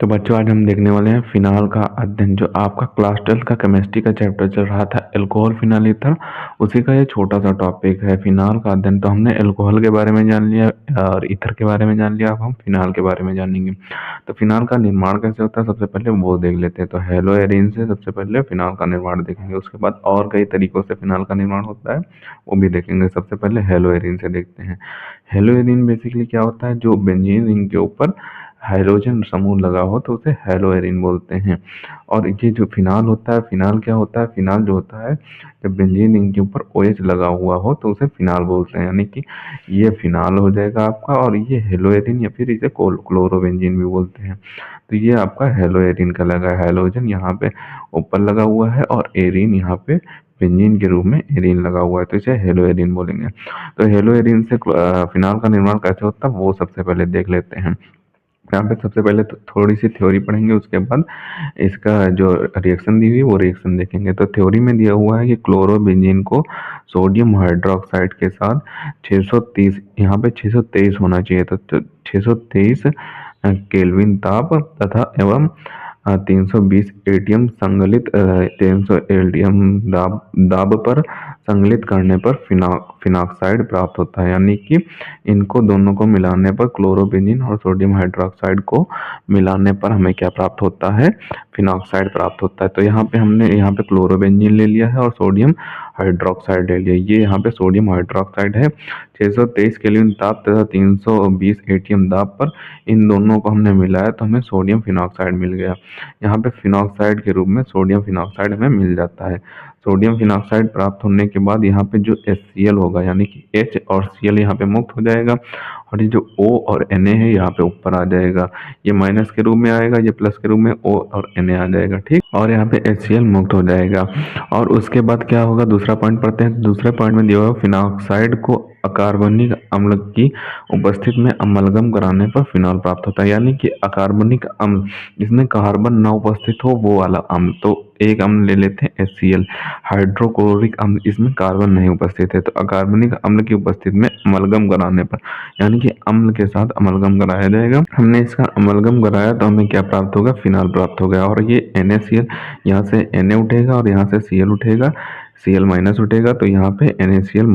तो बच्चों आज हम देखने वाले हैं फिनाल का अध्ययन। जो आपका क्लास 12 का केमिस्ट्री का चैप्टर चल रहा था अल्कोहल फिनाल ईथर, उसी का ये छोटा सा टॉपिक है फिनाल का अध्ययन। तो हमने अल्कोहल के बारे में जान लिया और ईथर के बारे में जान लिया, अब हम फिनाल के बारे में जानेंगे। तो फिनाल का निर्माण कैसे होता है सबसे पहले वो देख लेते हैं। तो हेलोएरिन से सबसे पहले फिनाल का निर्माण देखेंगे, उसके बाद और कई तरीकों से फिनाल का निर्माण होता है वो भी देखेंगे। सबसे पहले हेलोएरिन से देखते हैं। हेलोएरिन बेसिकली क्या होता है, जो बेंजीन रिंग के ऊपर हाइड्रोजन समूह लगा हो तो उसे हेलोएरिन बोलते हैं। और ये जो फिनाल होता है, फिनाल क्या होता है, फिनाल जो होता है जब बेंजीन रिंग के ऊपर OH लगा हुआ हो तो उसे फिनाल बोलते हैं। यानी कि ये फिनाल हो जाएगा आपका, और ये हेलोएरिन या फिर इसे क्लोरोबेंजीन भी बोलते हैं। तो ये आपका हेलोएरिन का लगा है, हेलोजन यहाँ पे ऊपर लगा हुआ है और एरिन यहाँ पे बेंजीन के रूप में एरिन लगा हुआ है, तो इसे हेलोएरिन बोलेंगे। तो हेलोएरिन से फिनाल का निर्माण कैसे होता है वो सबसे पहले देख लेते हैं। यहाँ पे सबसे पहले तो थोड़ी सी थ्योरी पढ़ेंगे, उसके बाद इसका जो रिएक्शन दी हुई वो रिएक्शन देखेंगे। तो थ्योरी में दिया हुआ है कि क्लोरोबेंजीन को सोडियम हाइड्रोक्साइड के साथ 630, यहाँ पे 623 होना चाहिए, तो 623 केल्विन ताप तथा एवं 320 एटीएम संगलित 300 एटीएम दाब पर संगलित करने पर फिनॉक्साइड प्राप्त होता है। यानी कि इनको दोनों को मिलाने पर, क्लोरोबेंजीन और सोडियम हाइड्रोक्साइड को मिलाने पर हमें क्या प्राप्त होता है, फिनॉक्साइड प्राप्त होता है। तो हमने यहाँ पे क्लोरोबेंजीन ले लिया है और सोडियम हाइड्रोक्साइड ले लिया। ये यहाँ पे सोडियम हाइड्रोक्साइड है, 623 केल्विन ताप तथा 320 एटीएम दाब पर इन दोनों को हमने मिलाया तो हमें सोडियम फिनॉक्साइड मिल गया। यहाँ पे फिनॉक्साइड के रूप में सोडियम फिनॉक्साइड हमें मिल जाता है। सोडियम फिनॉक्साइड प्राप्त होने के बाद यहाँ पे जो HCl होगा, यानी कि H और Cl यहाँ पे मुक्त हो जाएगा, और ये जो O और Na है यहाँ पे ऊपर आ जाएगा। ये माइनस के रूप में आएगा, ये प्लस के रूप में O और Na आ जाएगा, ठीक। और यहाँ पे HCl मुक्त हो जाएगा। और उसके बाद क्या होगा, दूसरा पॉइंट पढ़ते हैं। दूसरे पॉइंट में दिया हुआ फिनॉक्साइड को अकार्बनिक अम्ल की उपस्थिति में अमलगम कराने पर फिनॉल प्राप्त होता है। यानी कि अकार्बनिक अम्ल जिसमें कार्बन न उपस्थित हो वो वाला अम्ल। तो एक अम्ल ले लेते हैं HCl, हाइड्रोक्लोरिक अम्ल, इसमें कार्बन नहीं उपस्थित है, तो अकार्बनिक अम्ल की उपस्थिति में अमलगम कराने पर, यानी कि अम्ल के साथ अमलगम कराया जाएगा। हमने इसका अमलगम कराया तो हमें क्या प्राप्त होगा, फिनॉल प्राप्त हो गया। और ये NaCl, यहाँ से Na उठेगा और यहाँ से Cl उठेगा, Cl माइनस उठेगा, तो यहाँ पे NaCl